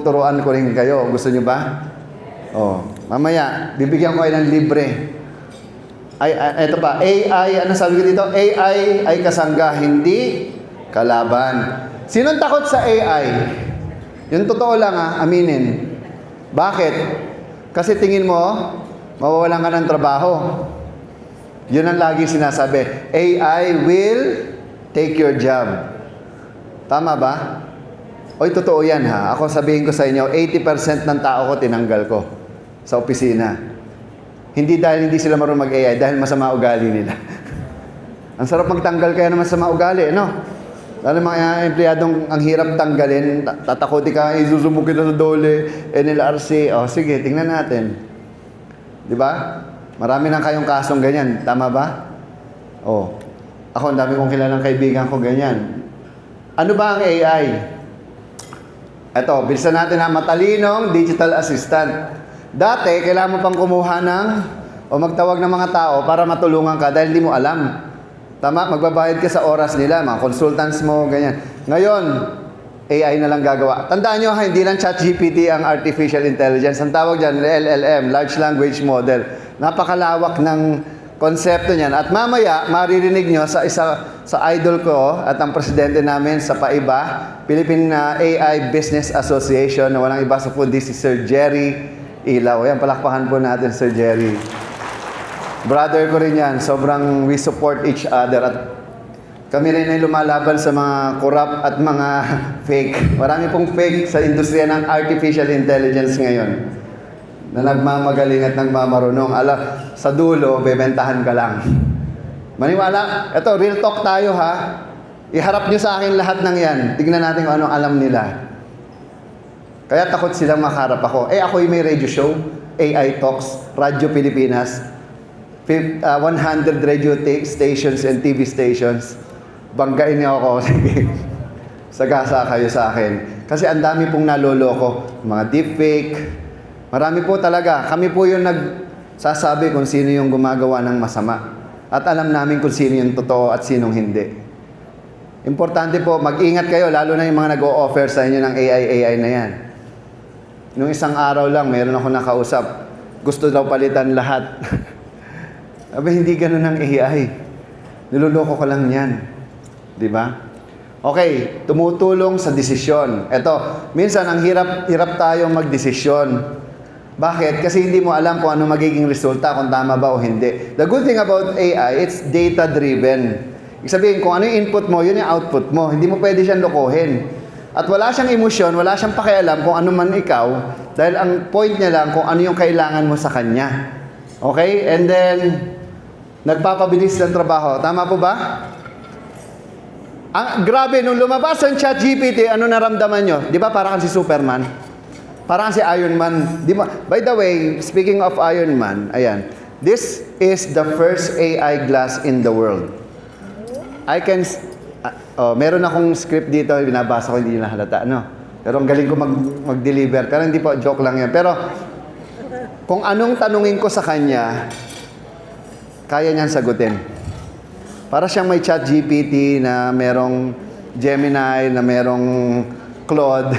tuturuan ko rin kayo. Gusto nyo ba? Oh, mamaya, bibigyan ko kayo ng libre. Ito pa, AI, ano sabi ko dito? AI ay kasangga, hindi kalaban. Sinong takot sa AI? Yung totoo lang aminin. Bakit? Kasi tingin mo, mawawalan ka ng trabaho. Yun ang lagi sinasabi. AI will take your job. Tama ba? Oy, totoo yan Ako sabihin ko sa inyo, 80% ng tao ko tinanggal ko sa opisina. Hindi dahil hindi sila marunong mag-AI, dahil masama ugali nila. Ang sarap magtanggal kaya naman sa mga ugali, no? Lalo mga empleyadong ang hirap tanggalin, tatakotin ka, isusumukin na sa dole, NLRC, sige, tingnan natin. Di ba? Marami nang kayong kasong ganyan, tama ba? Ako, ang dami kong kilalang kaibigan ko ganyan. Ano ba ang AI? Ito, bilisan natin matalinong digital assistant. Dati, kailangan mo pang kumuha o magtawag ng mga tao para matulungan ka dahil hindi mo alam. Tama? Magbabayad ka sa oras nila, mga consultants mo, ganyan. Ngayon, AI na lang gagawa. Tandaan nyo hindi lang ChatGPT ang artificial intelligence. Ang tawag dyan, LLM, Large Language Model. Napakalawak ng konsepto niyan. At mamaya, maririnig nyo sa idol ko at ang presidente namin sa PAIBA, Philippine AI Business Association, na walang iba sa kundi si Sir Jerry Ilaw. Yan, palakpakan po natin, Sir Jerry. Brother ko rin yan. Sobrang we support each other. At kami rin ay lumalaban sa mga corrupt at mga fake. Marami pong fake sa industriya ng artificial intelligence ngayon. Na nagmamagaling at nagmamarunong. Sa dulo, bebentahan ka lang. Maniwala. Ito, real talk tayo Iharap nyo sa akin lahat ng yan. Tignan natin kung anong alam nila. Kaya takot silang makaharap ako. Ako yung may radio show, AI Talks, Radyo Pilipinas, 100 radio stations and TV stations. Banggain niyo ako. Sige. Sagasa kayo sa akin. Kasi ang dami pong naloloko. Mga deepfake. Marami po talaga. Kami po yung nagsasabi kung sino yung gumagawa ng masama. At alam namin kung sino yung totoo at sinong hindi. Importante po, mag-ingat kayo, lalo na yung mga nag-o-offer sa inyo ng AI na yan. Nung isang araw lang, mayroon ako nakausap. Gusto daw palitan lahat. Hindi ganun ang AI. Niloloko ko lang yan. Di ba? Okay, tumutulong sa desisyon. Ito, minsan ang hirap tayong magdesisyon. Bakit? Kasi hindi mo alam kung ano magiging resulta, kung tama ba o hindi. The good thing about AI, it's data-driven. Ibig sabihin, kung ano yung input mo, yun yung output mo. Hindi mo pwede siyang lokohin. At wala siyang emosyon, wala siyang pakialam kung ano man ikaw, dahil ang point niya lang kung ano yung kailangan mo sa kanya. Okay? And then, nagpapabilis ng trabaho. Tama po ba? Grabe, nung lumabas ang ChatGPT, ano naramdaman nyo? Di ba parang si Superman? Parang si Iron Man. Di ba? By the way, speaking of Iron Man, ayan. This is the first AI glass in the world. Meron akong script dito, binabasa ko, hindi na halata. Pero ang galing ko mag-deliver. Pero hindi po, joke lang yan. Pero, kung anong tanungin ko sa kanya, kaya niyang sagutin. Para siyang may ChatGPT na merong Gemini, na merong Claude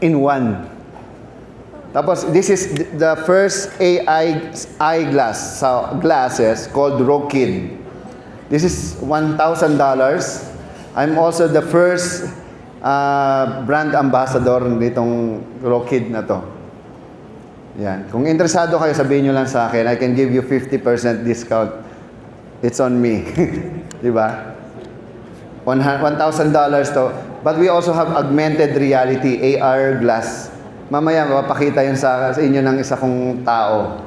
in one. Tapos, this is the first AI eyeglass, glasses called Rokid. This is $1,000. I'm also the first brand ambassador nitong Rokid na to. Yan. Kung interesado kayo, sabihin nyo lang sa akin. I can give you 50% discount. It's on me. Di ba? $1,000 to. But we also have augmented reality, AR glass. Mamaya, mapapakita yun sa inyo ng isa kong tao.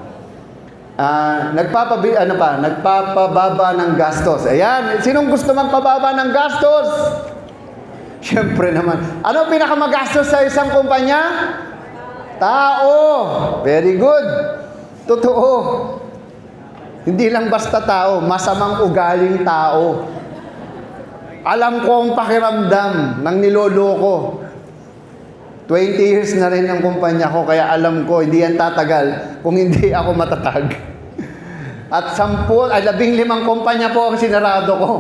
Nagpapababa ng gastos. Ayan, sinong gusto magpababa ng gastos? Siyempre naman. Ano pinakamagastos sa isang kumpanya? Tao. Very good. Totoo. Hindi lang basta tao, masamang ugaling tao. Alam ko ang pakiramdam ng niloloko. 20 years na rin ang kumpanya ko, kaya alam ko, hindi yan tatagal kung hindi ako matatag. At 15 kumpanya po ang sinarado ko.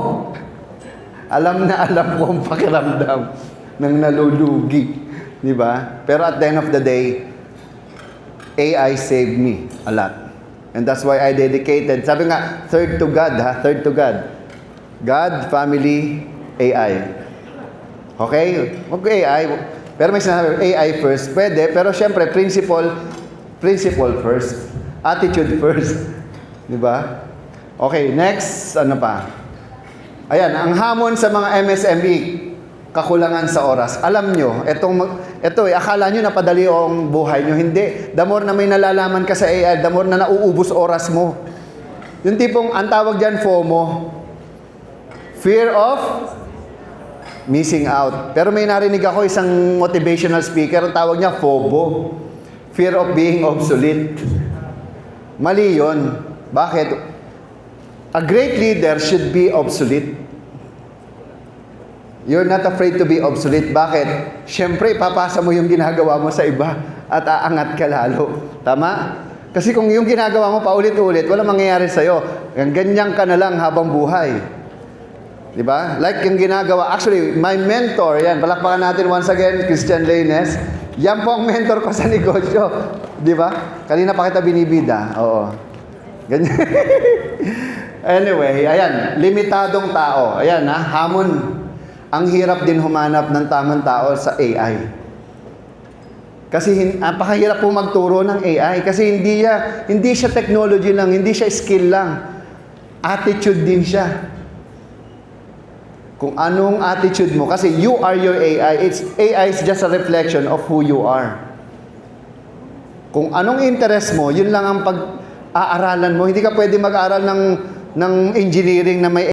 Alam na alam ko ang pakiramdam ng nalulugi. Di ba? Pero at the end of the day, AI saved me a lot. And that's why I dedicated. Sabi nga, third to God, ha? Third to God. God, family, AI. Okay? Huwag AI. Pero may sinasabi, AI first. Pwede, pero syempre, principle first. Attitude first. Di ba? Okay, next, ano pa? Ayan, ang hamon sa mga MSME, kakulangan sa oras. Alam nyo, ito akala nyo napadali ang buhay nyo. Hindi. The more na may nalalaman ka sa AI, the more na nauubos oras mo. Yung tipong, ang tawag dyan, FOMO. Fear of missing out. Pero may narinig ako isang motivational speaker, ang tawag niya FOBO. Fear of being obsolete. Mali yun. Bakit? A great leader should be obsolete. You're not afraid to be obsolete. Bakit? Siyempre, papasa mo yung ginagawa mo sa iba at aangat ka lalo. Tama? Kasi kung yung ginagawa mo paulit-ulit, walang mangyayari sa'yo. Ganyan ka na lang habang buhay. Diba? Like yung ginagawa. Actually, my mentor, yan, palakpakan natin once again, Christian Reynes. Yan po ang mentor ko sa negosyo. Diba? Kanina pa kita binibida. Oo. Ganyan. Anyway, ayan, limitadong tao. Ayan, hamon. Ang hirap din humanap ng tamang tao sa AI. Kasi napakahirap po magturo ng AI. Kasi hindi siya technology lang, hindi siya skill lang. Attitude din siya. Kung anong attitude mo. Kasi you are your AI. AI is just a reflection of who you are. Kung anong interest mo, yun lang ang pag-aaralan mo. Hindi ka pwede mag-aral ng engineering na may